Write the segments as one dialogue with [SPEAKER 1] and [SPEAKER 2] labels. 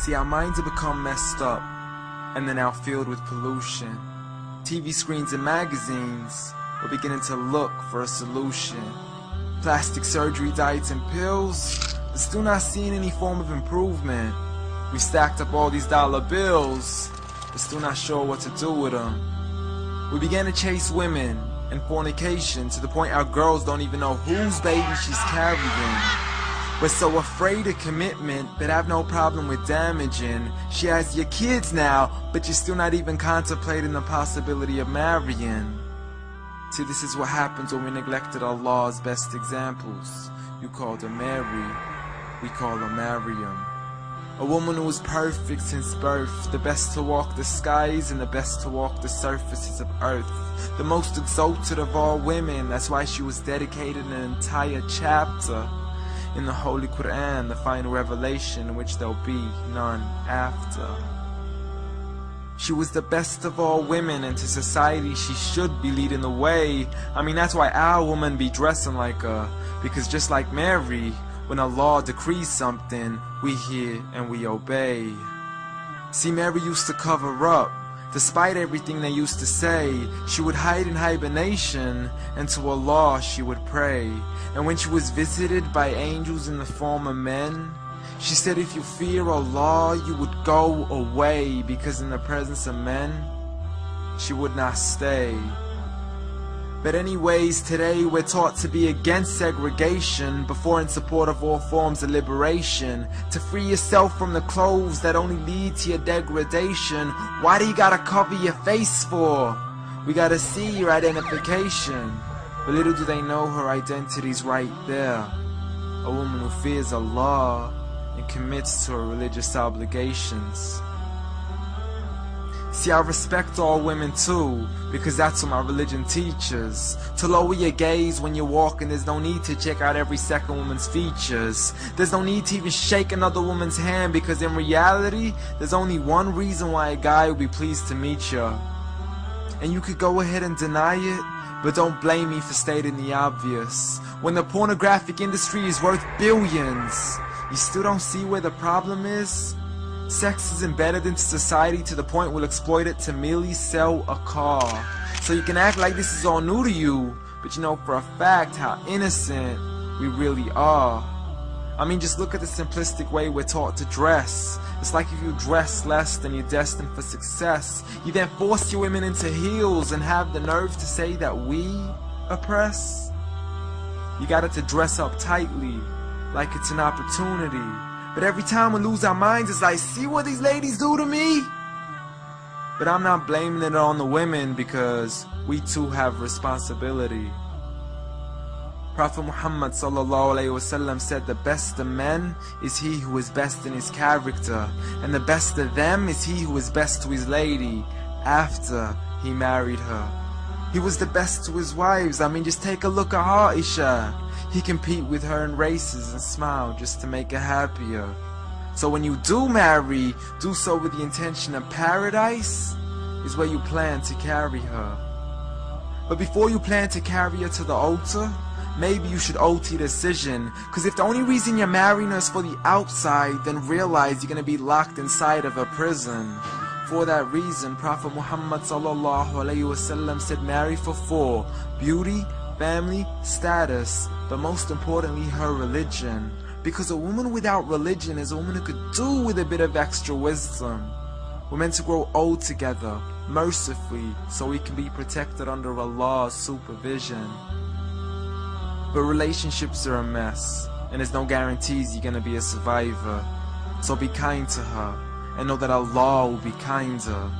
[SPEAKER 1] See, our minds have become messed up, and they're now filled with pollution. TV screens and magazines, we're beginning to look for a solution. Plastic surgery, diets and pills, but still not seeing any form of improvement. We stacked up all these dollar bills, but still not sure what to do with them. We began to chase women and fornication to the point our girls don't even know whose baby she's carrying. We're so afraid of commitment, but have no problem with damaging. She has your kids now, but you're still not even contemplating the possibility of marrying. See, this is what happens when we neglected Allah's best examples. You called her Mary, we call her Maryam. A woman who was perfect since birth, the best to walk the skies and the best to walk the surfaces of earth. The most exalted of all women, that's why she was dedicated an entire chapter in the Holy Quran, the final revelation in which there'll be none after. She was the best of all women, and to society she should be leading the way. I mean, that's why our women be dressing like her, because just like Mary, when Allah decrees something, we hear and we obey. See, Mary used to cover up. Despite everything they used to say, she would hide in hibernation, and to Allah she would pray. And when she was visited by angels in the form of men, she said, if you fear Allah, you would go away, because in the presence of men, she would not stay. But anyways, today we're taught to be against segregation, before in support of all forms of liberation. To free yourself from the clothes that only lead to your degradation. Why do you gotta cover your face for? We gotta see your identification. But little do they know her identity's right there. A woman who fears Allah and commits to her religious obligations. See, I respect all women too, because that's what my religion teaches. To lower your gaze when you're walking, there's no need to check out every second woman's features. There's no need to even shake another woman's hand, because in reality, there's only one reason why a guy would be pleased to meet you. And you could go ahead and deny it, but don't blame me for stating the obvious. When the pornographic industry is worth billions, you still don't see where the problem is? Sex is embedded into society to the point we'll exploit it to merely sell a car. So you can act like this is all new to you, but you know for a fact how innocent we really are. I mean, just look at the simplistic way we're taught to dress. It's like if you dress less, then you're destined for success. You then force your women into heels and have the nerve to say that we oppress. You got it to dress up tightly, like it's an opportunity. But every time we lose our minds, it's like, see what these ladies do to me? But I'm not blaming it on the women, because we too have responsibility. Prophet Muhammad ﷺ said, the best of men is he who is best in his character, and the best of them is he who is best to his lady after he married her. He was the best to his wives. I mean, just take a look at Aisha. He compete with her in races and smile just to make her happier. So when you do marry, do so with the intention of paradise is where you plan to carry her. But before you plan to carry her to the altar, maybe you should alter your decision. Cause if the only reason you're marrying her is for the outside, then realize you're gonna be locked inside of a prison. For that reason, Prophet Muhammad ﷺ said, marry for 4: beauty, family, status, but most importantly, her religion. Because a woman without religion is a woman who could do with a bit of extra wisdom. We're meant to grow old together, mercifully, so we can be protected under Allah's supervision. But relationships are a mess, and there's no guarantees you're gonna be a survivor. So be kind to her, and know that Allah will be kinder.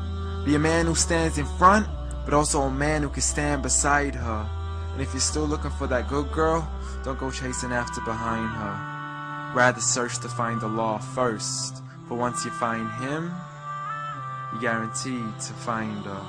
[SPEAKER 1] Be a man who stands in front, but also a man who can stand beside her. And if you're still looking for that good girl, don't go chasing after behind her. Rather search to find Allah first, for once you find Him, you're guaranteed to find her.